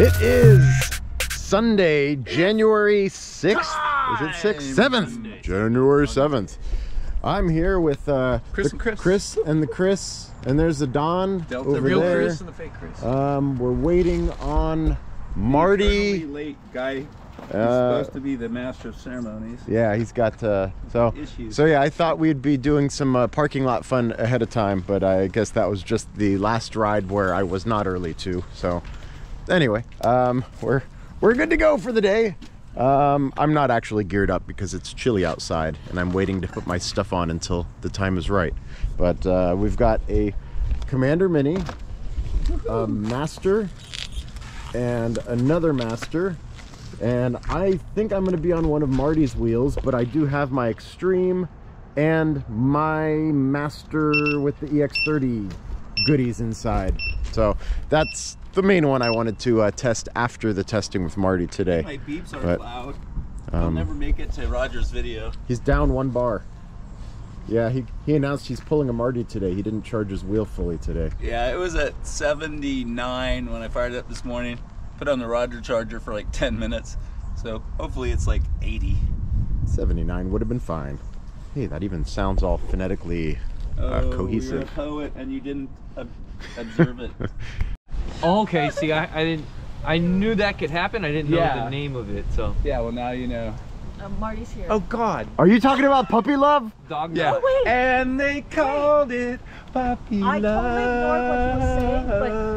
It is Sunday, January 6th. Is it 6th? 7th. January 7th. I'm here with Chris and the Chris, and there's the Don over the real there. Chris and the fake Chris. We're waiting on Marty. Late guy. He's supposed to be the master of ceremonies. Yeah, he's got issues. So yeah, I thought we'd be doing some parking lot fun ahead of time, but I guess that was just the last ride where I was not early to. So anyway, we're good to go for the day. I'm not actually geared up because it's chilly outside and I'm waiting to put my stuff on until the time is right. But we've got a Commander Mini, a Master, and another Master. And I think I'm going to be on one of Marty's wheels, but I do have my Extreme and my Master with the EX30 goodies inside. So that's the main one I wanted to test after the testing with Marty today. My beeps are loud. I'll never make it to Roger's video. He's down 1 bar. Yeah, he announced he's pulling a Marty today. He didn't charge his wheel fully today. Yeah, it was at 79 when I fired it up this morning. Put on the Roger charger for like 10 minutes. So hopefully it's like 80. 79 would have been fine. Hey, that even sounds all phonetically cohesive. You're a poet and you didn't observe it. Oh, okay, see, I knew that could happen. I didn't know the name of it, so. Yeah, well now you know. Marty's here. Oh God. Are you talking about puppy love? Dog. Yeah. Oh, wait. And they called it puppy love.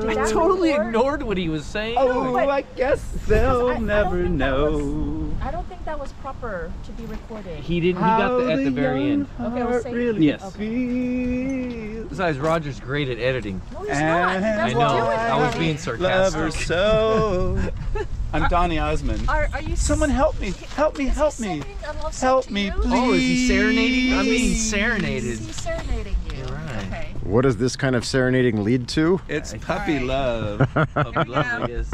I totally ignored what he I totally ignored what he was was saying, but did that saying. Oh, I guess they'll never know. I don't think that was proper to be recorded. He didn't. He got the at the very end. Okay, we'll say really yes. Feels. Besides, Roger's great at editing. No, he's not. He doesn't I know. do it I was right. being Love her sarcastic. so. I'm Donny Osmond. Are you? Someone help me! Help me! Is he Help me! singing a love song Help to me, you? please! Oh, is he serenading? I'm being Is serenaded. he serenading you? You're right. Okay. What does this kind of serenading lead to? It's puppy Alright. love. Puppy love, I guess.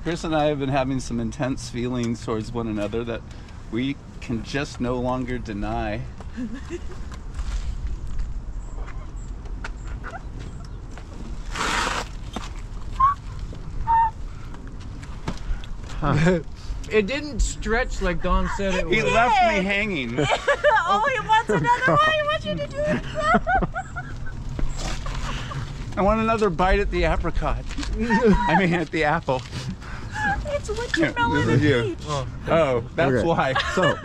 Chris and I have been having some intense feelings towards one another that we can just no longer deny. It didn't stretch like Don said it would. He left me hanging. Oh, he wants another one. He wants you to do it. I want another bite at the apricot. I mean, at the apple. It's watermelon This and is you. peach. Oh, that's Okay. why. So,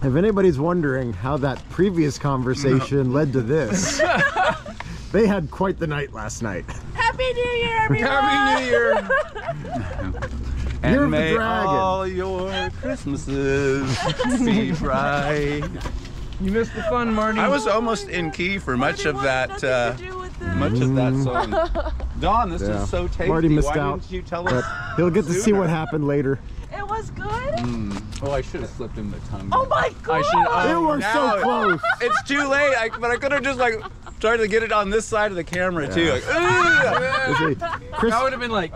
if anybody's wondering how that previous conversation led to this, they had quite the night last night. Happy New Year, everyone. Happy New Year. And Year of the may Dragon. all your Christmases be bright. You missed the fun, Marty. I was almost in key for much of that. Nothing to do with this. Much of that song. Don, this Yeah. is so tasty. Marty missed Why out, didn't you tell But us? he'll get to see sooner? what happened later. It was good. Oh, I should have slipped him the tongue. Oh my God. You were now so close. It's too late. But I could have just like tried to get it on this side of the camera too. Like, See, Chris, That would have been like,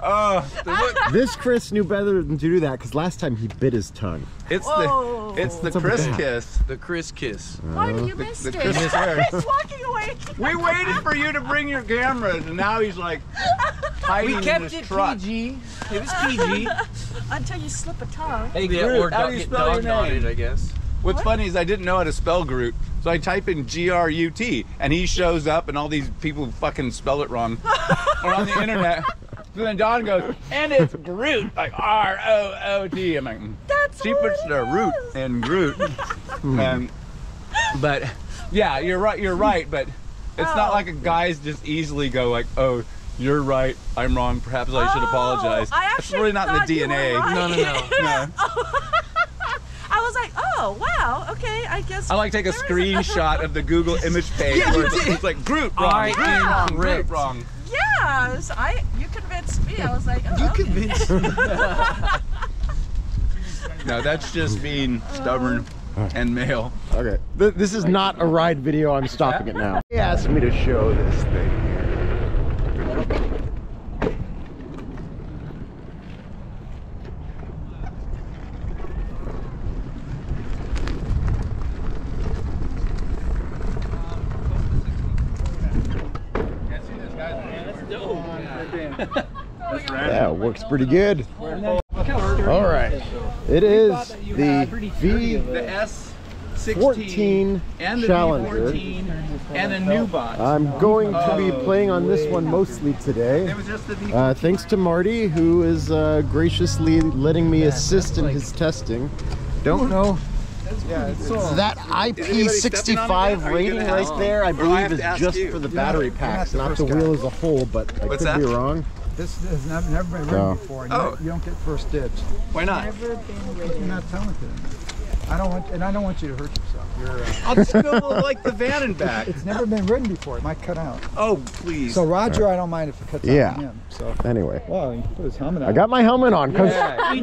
this Chris knew better than to do that because last time he bit his tongue. it's Whoa. the What's up with Chris that? kiss. the Chris kiss. Marty, you missed the it. Chris Ware. He's walking away. We waited for you to bring your cameras, and now he's like hiding We kept in his it truck. PG. It was PG. Until you slip a tongue. Hey, Yeah, Groot, or how do you get spell your dog name? knotted, I guess. What's What? funny is I didn't know how to spell Groot, so I type in G-R-U-T, and he shows up, and all these people fucking spell it wrong. Or on the internet. So then Don goes, and it's Groot, like R-O-O-T. I'm like, That's she what puts it the root is. in Groot. But yeah, you're right, but it's not like a guys just easily go like, oh, you're right, I'm wrong, perhaps I should apologize. I It's actually really not in thought the you were DNA. right. No. No. I was like, oh, wow, okay, I guess. I like take a there is screenshot of the Google image page where it's like Groot wrong, I Groot am wrong, Groot correct. wrong. Yes, you convinced me. I was like, oh, You okay. convinced me. No, that's just being stubborn and male. Okay, this is not a ride video. I'm stopping it now. He asked me to show this thing here. Yeah, it works pretty good. All right, it is the V14 and the Challenger. V14 and a new box. I'm going to be playing on this one mostly today. It was just the V14. Thanks to Marty, who is graciously letting me assist in his testing. Don't know. That IP65 rating right there, I believe, is just for the battery packs, not the wheel as a whole, but I could be wrong. This has never been ridden before. You don't get first dibs. Why not? You're not talented. I don't want you to hurt yourself. I'll just go like the van and back. It's never been ridden before. It might cut out. Oh, please. So Roger, I don't mind if it cuts out on him. So anyway. Well, he put his helmet on. I got my helmet on. Eat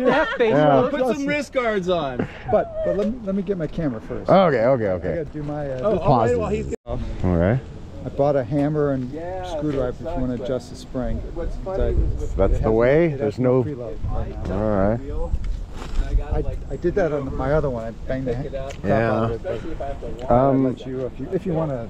that face. Put some wrist guards on. But let me get my camera first. Okay. I gotta do my. Pause. All right. I bought a hammer and screwdriver if you want to adjust the spring. That's the way. There's no. Preload. All right. I did that on my other one. I banged the crap out of it. I'll let you if you want to.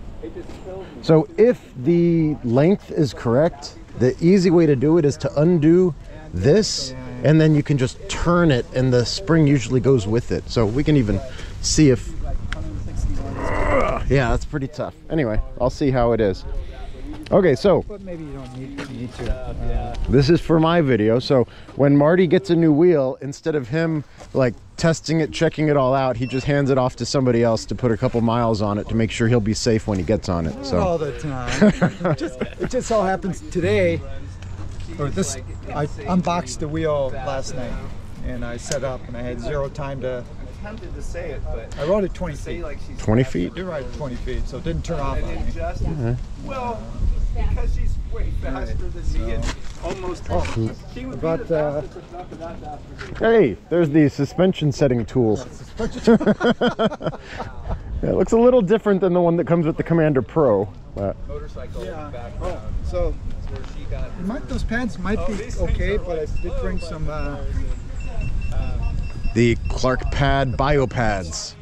So if the length is correct, the easy way to do it is to undo this, and then you can just turn it, and the spring usually goes with it. So we can even see if. Yeah, that's pretty tough. Anyway, I'll see how it is. Okay, so But maybe you don't need to. this is for my video. So when Marty gets a new wheel, instead of him like testing it, checking it all out, he just hands it off to somebody else to put a couple miles on it to make sure he'll be safe when he gets on it. So All the time. it just so happens today, or this, I unboxed the wheel last night and I set up and I had zero time to. Tempted to say it, but I rode it 20 feet. 20 feet. You're right, 20 feet, so it didn't turn off on me. Well, because she's way faster than me and almost. She would But Hey, there's the suspension setting tools. Yeah, it looks a little different than the one that comes with the Commander Pro. But motorcycle background. so Where she got those pads might be okay, but I did bring some. the Clark Pad BioPads.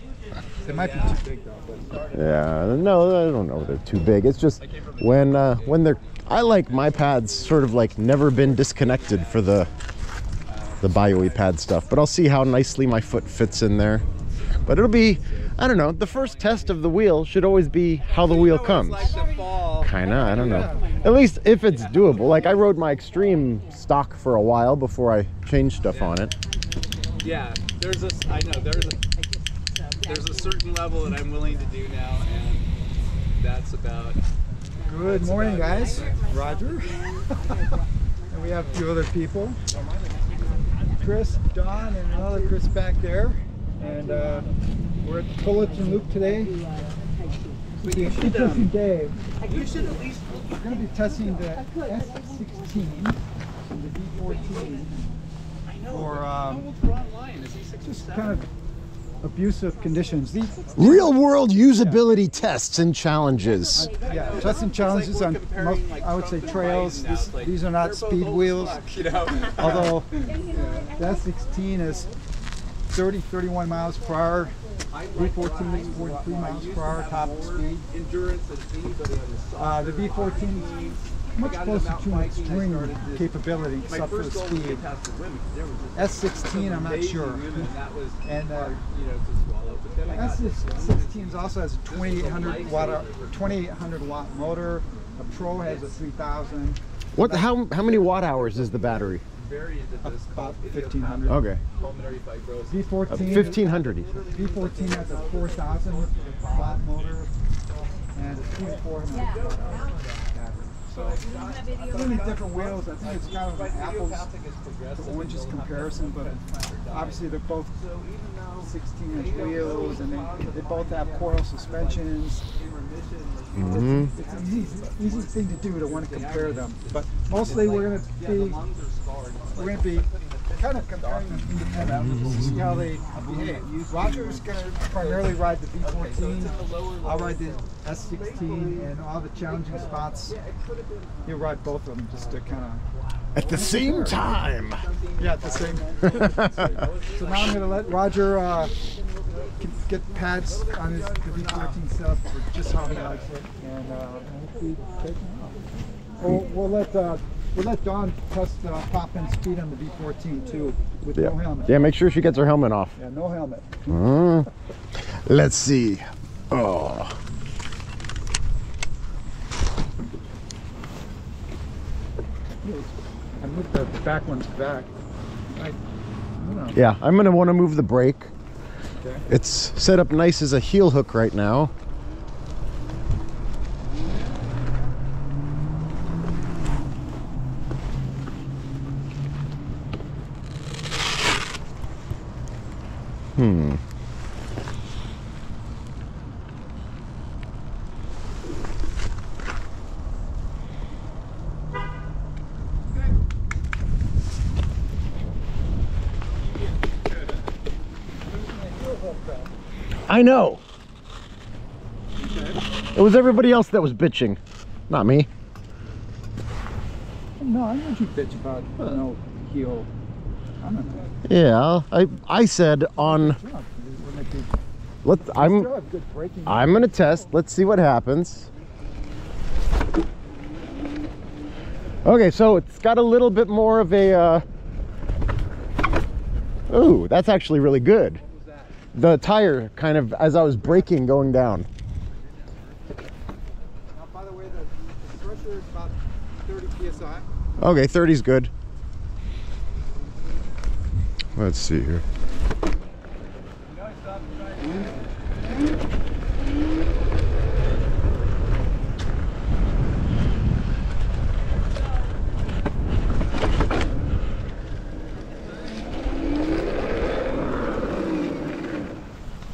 They might be too big though. But Yeah, no, I don't know. They're too big. It's just when they're. I like my pads sort of like never been disconnected for the Bio-y pad stuff. But I'll see how nicely my foot fits in there. But it'll be, I don't know. The first test of the wheel should always be how the wheel comes. Kinda, I don't know. At least if it's doable. Like I rode my Extreme stock for a while before I changed stuff on it. Yeah, there's a certain level that I'm willing to do now, and that's about. Good morning, guys. Roger. And we have a few other people. Chris, Don, and another Chris back there. And we're at the Fullerton Loop today. It's an interesting day. You should at least. We're going to be testing the S16 and the V14 for just kind of abusive conditions. Real world usability tests and challenges. Yeah, tests and challenges on most, I would say, trails. These are not speed wheels, although the S16 is 31 miles per hour. V14 is 43 miles per hour top speed. The V14 is much closer to an extreme capability, except for the speed. S16, I'm not sure. And S16 also has a 2800 watt motor. The Pro has a 3000. What? How many watt hours is the battery? About 1500. Okay. V14. 1500. V14 has a 4000 watt motor and a 2400 watt battery. So, many different wheels. I think it's kind of an apples to oranges comparison, but obviously they're both 16-inch wheels, and they both have coil suspensions. It's an easy thing to do to want to compare them, but mostly we're going to be kind of comparing them independently to see how they behave. Roger's going to primarily ride the V14. I'll ride the S16, and all the challenging spots, he'll ride both of them just to kind of. At the same time. Yeah, at the same. So now I'm going to let Roger get pads on his V14 stuff for just how he likes it, and we'll let We'll let Dawn test top end speed on the V14 too, with no helmet. Yeah, make sure she gets her helmet off. Yeah, no helmet. Let's see. Oh. I moved the back ones back. Yeah, I'm gonna want to move the brake. Okay. It's set up nice as a heel hook right now. I know. It was everybody else that was bitching, not me. No, I don't you bitch about no heel. I don't know. Yeah, I said on. I'm gonna test. Let's see what happens. Okay, so it's got a little bit more of a. Ooh, that's actually really good. The tire kind of, as I was braking going down. Now, by the way, the pressure is about 30 psi. Okay, 30's good. Let's see here.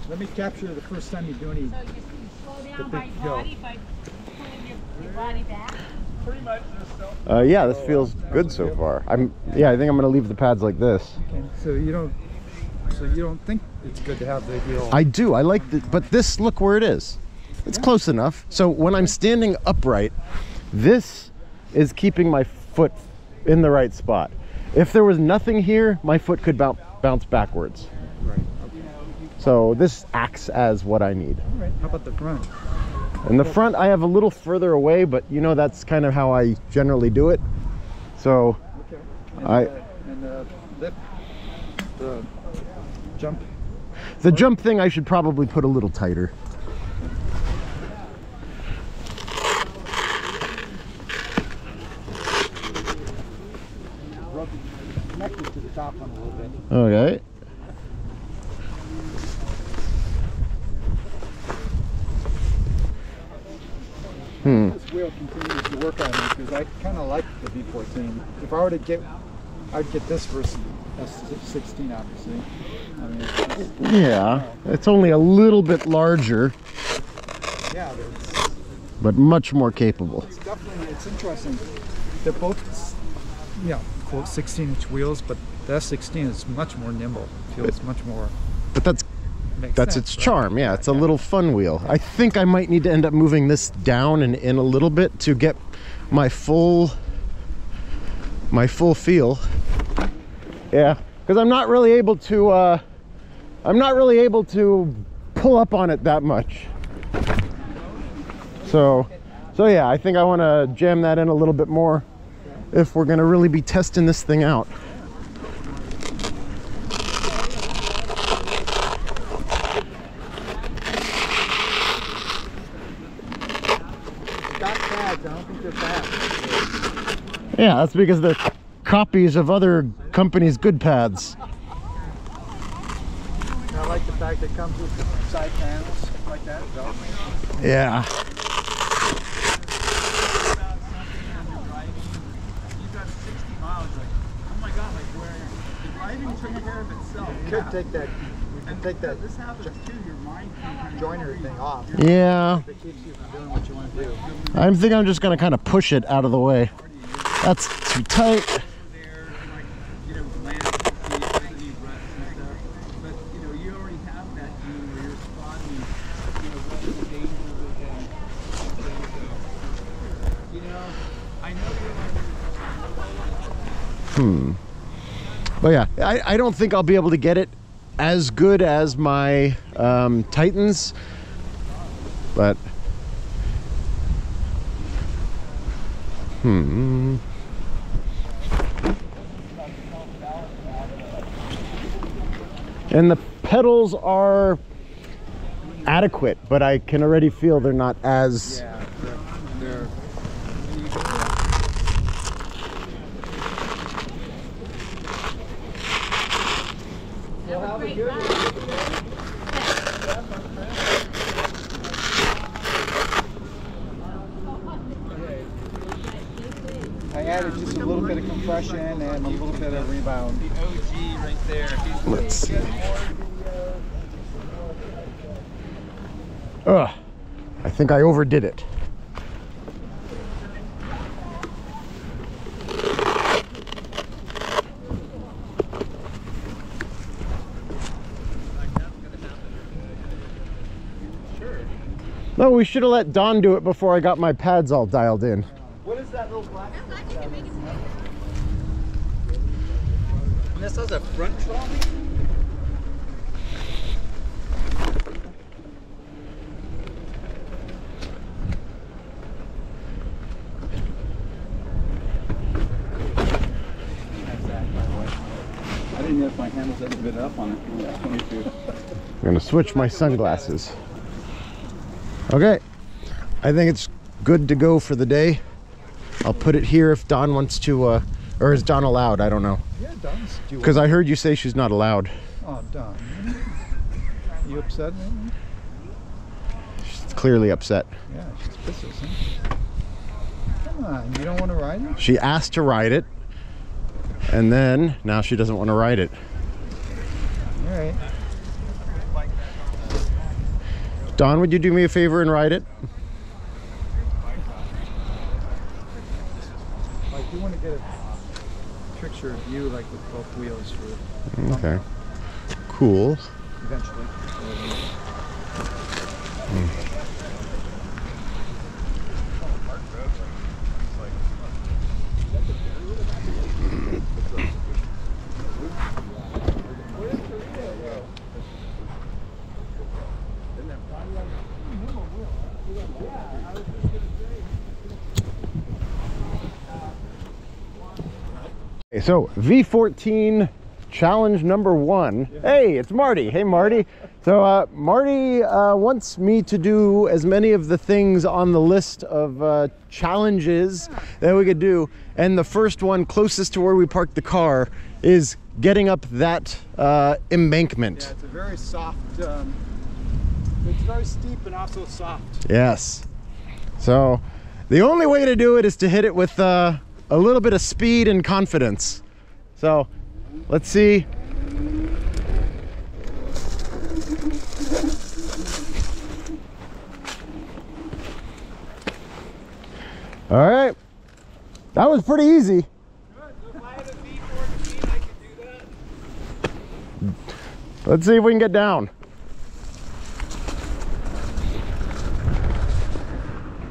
Let me capture the first time you do any. So you slow down by body by pulling your body back? Pretty much. There's Yeah, this feels good so far. I think I'm gonna leave the pads like this. okay. So you don't think it's good to have the heel? I do. I like the, but this, look where it is. It's close enough. So when I'm standing upright, this is keeping my foot in the right spot. If there was nothing here, my foot could bounce backwards. Right. So this acts as what I need. All right. How about the front? In the front, I have a little further away, but you know, that's kind of how I generally do it. So Okay. And the lip, the jump. the jump thing, I should probably put a little tighter. Connect it to the top one a little bit. Okay. This wheel continues to work on me because I kind of like the V14. If I were to get, I'd get this versus S16, obviously. I mean, Yeah, it's only a little bit larger, yeah, but much more capable. it's definitely, it's interesting. They're both, you know, quote 16-inch wheels, but the S16 is much more nimble. Feels much more. But that's Sense, its right? charm. Yeah, it's a little fun wheel. I think I might need to end up moving this down and in a little bit to get my full feel. Yeah, because I'm not really able to pull up on it that much. So yeah, I think I want to jam that in a little bit more if we're going to really be testing this thing out. Stock pads, I don't think they're fast. Yeah, that's because they're copies of other companies' good pads. I like the fact that it comes with side panels like that. Yeah. Could take that joiner thing off. Yeah. It keeps you from doing what you want to do. I think I'm just gonna kind of push it out of the way. That's too tight. But yeah, I don't think I'll be able to get it as good as my Titans, but And the pedals are adequate, but I can already feel they're not as... Yeah, they're I added just a little bit of compression and a little bit of rebound. The OG right there. Let's see. Ugh, I think I overdid it. No, we should have let Don do it before I got my pads all dialed in. What is that little black? And this has a front trolley? I didn't know if my handles had a bit up on it. Yeah, 22. I'm gonna switch my sunglasses. Okay, I think it's good to go for the day. I'll put it here if Don wants to, or is Don allowed? I don't know. Yeah, Don's doing. Because I heard you say she's not allowed. Oh, Don. You upset maybe? She's clearly upset. Yeah, she's pissed, huh? Come on, you don't want to ride it? She asked to ride it, and then now she doesn't want to ride it. All right. Don, would you do me a favor and ride it? I do want to get a picture of you, like with both wheels for Okay. Cool. eventually. Okay, so V14 challenge number 1. Hey, it's Marty. Hey, Marty. So Marty wants me to do as many of the things on the list of challenges that we could do. And the first one closest to where we parked the car is getting up that embankment. Yeah, it's a very soft, it's very steep and also soft. Yes. So the only way to do it is to hit it with a little bit of speed and confidence. So let's see. All right, that was pretty easy. If I had a V14, I could do that. Let's see if we can get down.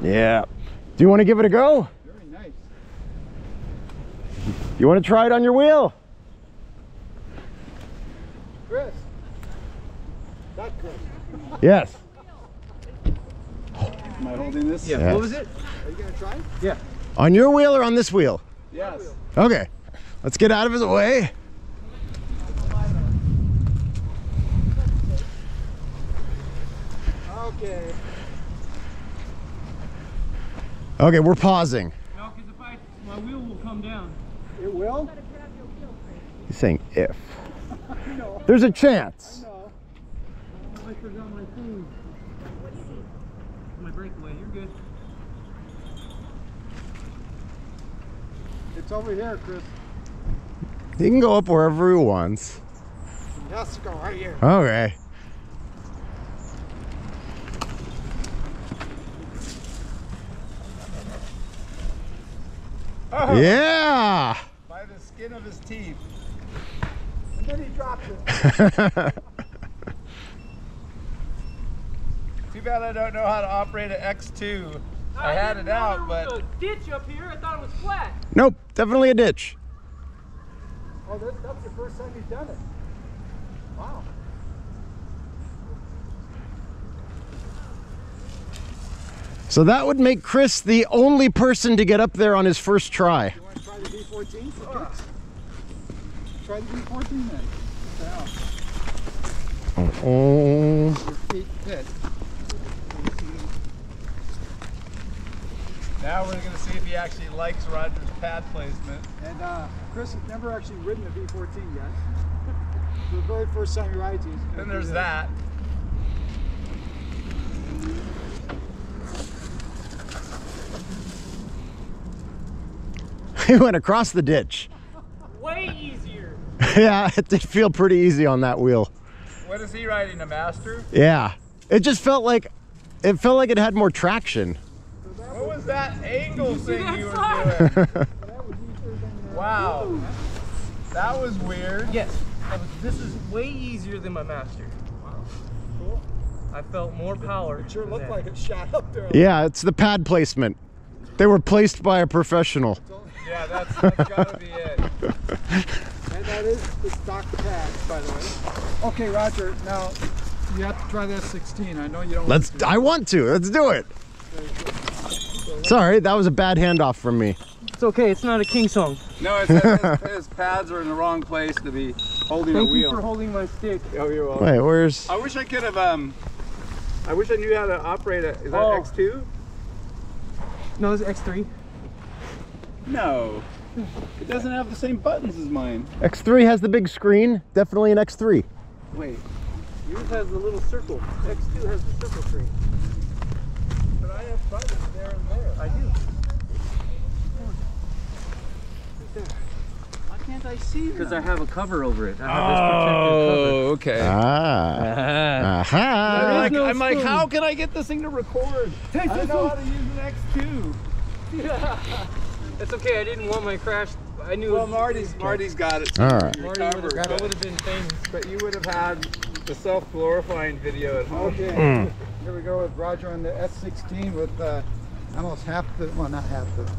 Yeah. Do you want to give it a go? Very nice. You want to try it on your wheel? Chris. Not Chris. Yes. Am I holding this? Yeah. Yes. What was it? Are you going to try? Yeah. On your wheel or on this wheel? Yes. Okay. Let's get out of his way. Okay. Okay, we're pausing. No, because my wheel will come down. It will? He's saying if. No. There's a chance. No. I forgot my thing. My breakaway. You're good. It's over here, Chris. He can go up wherever he wants. It has to go right here. Okay. Oh, Yeah. by the skin of his teeth. And then he dropped it. Too bad I don't know how to operate an X2. I had it out, but There was a ditch up here. I thought it was flat. Nope, definitely a ditch. Oh, that's the first time you've done it. Wow. So that would make Chris the only person to get up there on his first try. You want to try the V14 for kicks? Try the V14 then. Yeah. Oh. Your feet fit. Now we're gonna see if he actually likes Roger's pad placement. And Chris has never actually ridden a V14 yet. The very first time he rides, he's Then there's that. He went across the ditch. Way easier. Yeah, it did feel pretty easy on that wheel. What is he riding, a Master? Yeah, it just felt like it had more traction. What was that angle thing you were doing? Wow. That was weird. Yes, this is way easier than my Master. Wow. Cool. I felt more power. It sure looked like it shot up there. Yeah, it's the pad placement. They were placed by a professional. Yeah, that's gotta be it. And that is the stock pad, by the way. Okay, Roger, now you have to try the S16. I know you don't I want to. Let's do it. Sorry, that was a bad handoff from me. It's okay, it's not a Kingsong. No, it says his pads are in the wrong place to be holding a Thank wheel. you for holding my stick. Oh, you're welcome. Wait, where's... I wish I could have, I wish I knew how to operate it. Is that X2? No, it's X3. No. It doesn't have the same buttons as mine. X3 has the big screen. Definitely an X3. Wait, yours has the little circle. X2 has the circle screen. But I have buttons there and there. I do. Why can't I see them? Because I have a cover over it. I have this protective okay. Ah. Aha. I'm like, how can I get this thing to record? I don't know how to use an X2. cover. It's okay, I didn't want my crash. I knew. Well, Marty's got it. All right. Marty would have been famous. But you would have had the self-glorifying video at home. Okay, here we go with Roger on the S16 with almost half the, well, not half the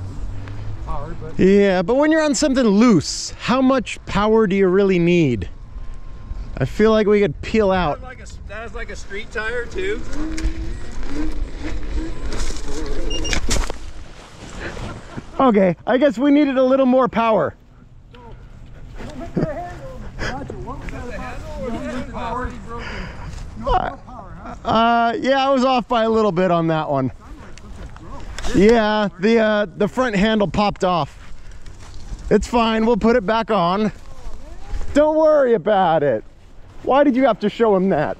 power, but Yeah, but when you're on something loose, how much power do you really need? I feel like we could peel out. That is like a street tire too. Okay, I guess we needed a little more power. Roger, what was that about? Power? No more power, huh? Yeah, I was off by a little bit on that one. Yeah, the front handle popped off. It's fine, we'll put it back on. Don't worry about it. Why did you have to show him that?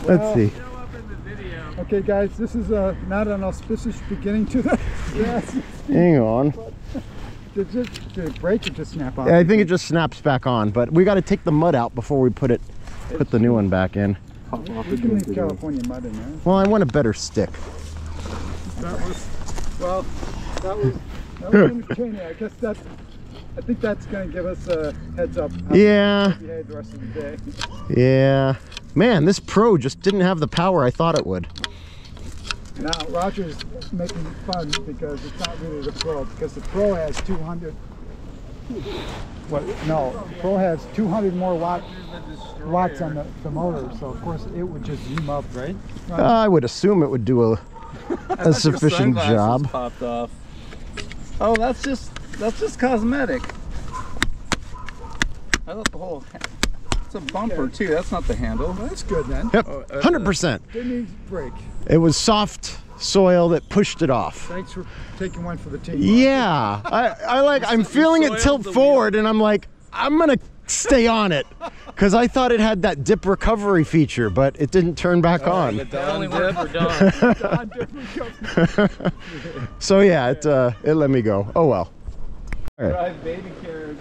Let's see. Okay guys, this is not an auspicious beginning to the S16. Hang on. Did it break or just snap on? Yeah, I think it just snaps back on, but we got to take the mud out before we put the new one back in. You can leave California mud in there. Well, I want a better stick. That was entertaining. I guess I think that's going to give us a heads up. How Yeah. to behave the rest of the day. Yeah. Man, this Pro just didn't have the power I thought it would. Now Roger's making fun because it's not really the Pro, because the Pro has 200. What? No, the Pro has 200 more watts on the motor, so of course it would just zoom up, right? I would assume it would do a sufficient job. Popped off. Oh, that's just cosmetic. I thought the whole. It's a bumper too. That's not the handle. Well, that's good then. Yep, 100%. Didn't need brake. It was soft soil that pushed it off. Thanks for taking one for the team. Yeah, I'm feeling it tilt forward, and I'm like, I'm gonna stay on it, because I thought it had that dip recovery feature, but it didn't turn back on. It only worked for Don. So yeah, it let me go. Oh well. All right. Drive baby carriage.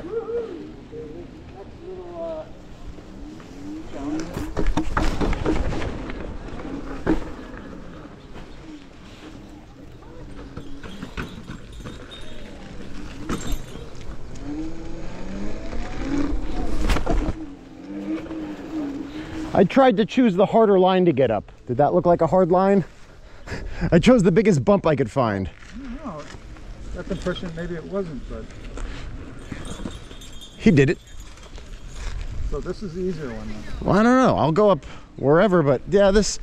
I tried to choose the harder line to get up. Did that look like a hard line? I chose the biggest bump I could find. I don't know. Got the impression maybe it wasn't, but He did it. so this is the easier one then. Well, I don't know. I'll go up wherever, but yeah, this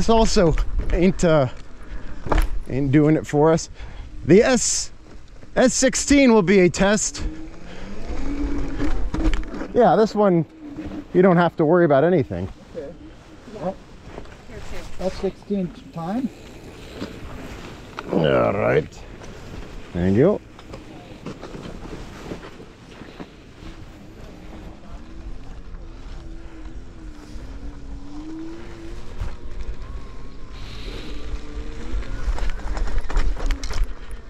also ain't doing it for us. The S16 will be a test. Yeah, this one you don't have to worry about anything. Okay. Well, S16 time. All right. Thank you.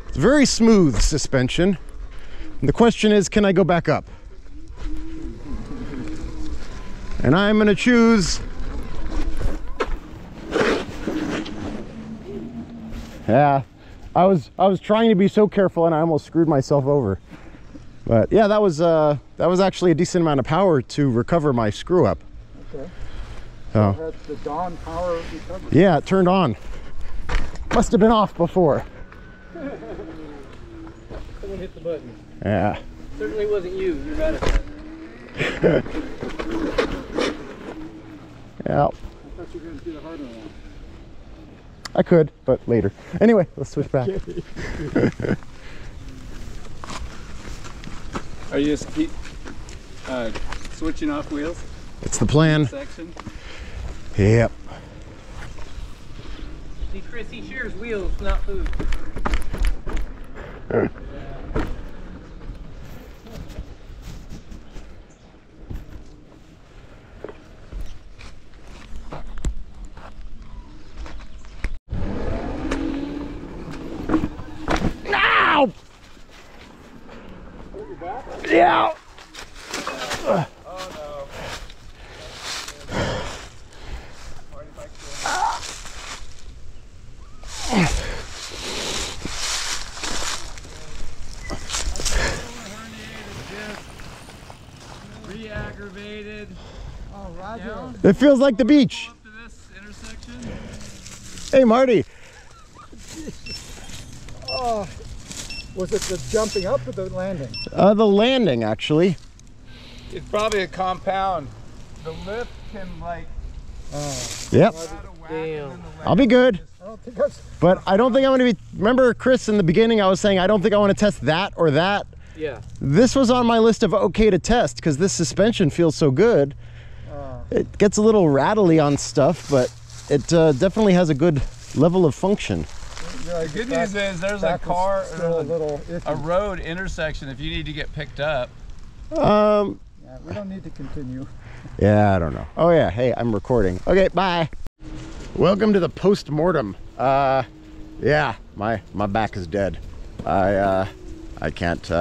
It's very smooth suspension. And the question is, can I go back up? And I'm gonna choose. Yeah, I was trying to be so careful and I almost screwed myself over. But yeah, that was actually a decent amount of power to recover my screw up. Okay. So That's the Dawn power recovery. yeah, it turned on. Must have been off before. Someone hit the button. Yeah. Certainly wasn't you. You're right at that. Yeah. I thought you were going to do the harder one. I could, but later. Anyway, let's switch back. Are you just keep switching off wheels? It's the plan. Section? Yep. See, Chris, he shares wheels, not food. Ow! Yeah. Oh no. Re-aggravated. Oh, Roger. Down. It feels like the beach. Up to this intersection. Hey, Marty. Oh, was it the jumping up or the landing? The landing, actually. It's probably a compound. The lift can like Yep. Damn. I'll be good. I don't think that's. But I don't think I'm going to be... Remember, Chris, in the beginning, I was saying I don't think I want to test that or that. Yeah. This was on my list of okay to test because this suspension feels so good. It gets a little rattly on stuff, but it definitely has a good level of function. The good news is there's a car, Still a little iffy. a road intersection if you need to get picked up. Yeah, we don't need to continue. Yeah, I don't know. Oh yeah, hey, I'm recording. Okay, bye. Welcome to the post-mortem. Yeah, my back is dead. I can't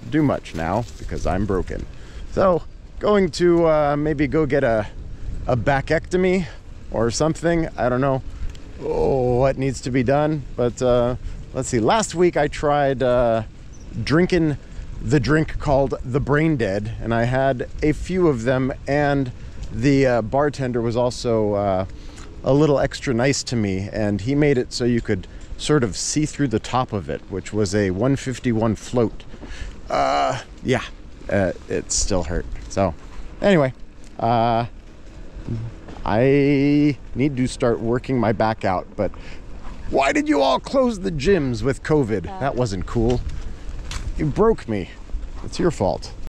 do much now because I'm broken. So, going to maybe go get a backectomy or something. I don't know what needs to be done, but let's see. Last week I tried drinking the drink called the Brain Dead, and I had a few of them, and the bartender was also a little extra nice to me, and he made it so you could sort of see through the top of it, which was a 151 float. Yeah, it still hurt. So anyway, I need to start working my back out, but why did you all close the gyms with COVID? That wasn't cool. You broke me. It's your fault.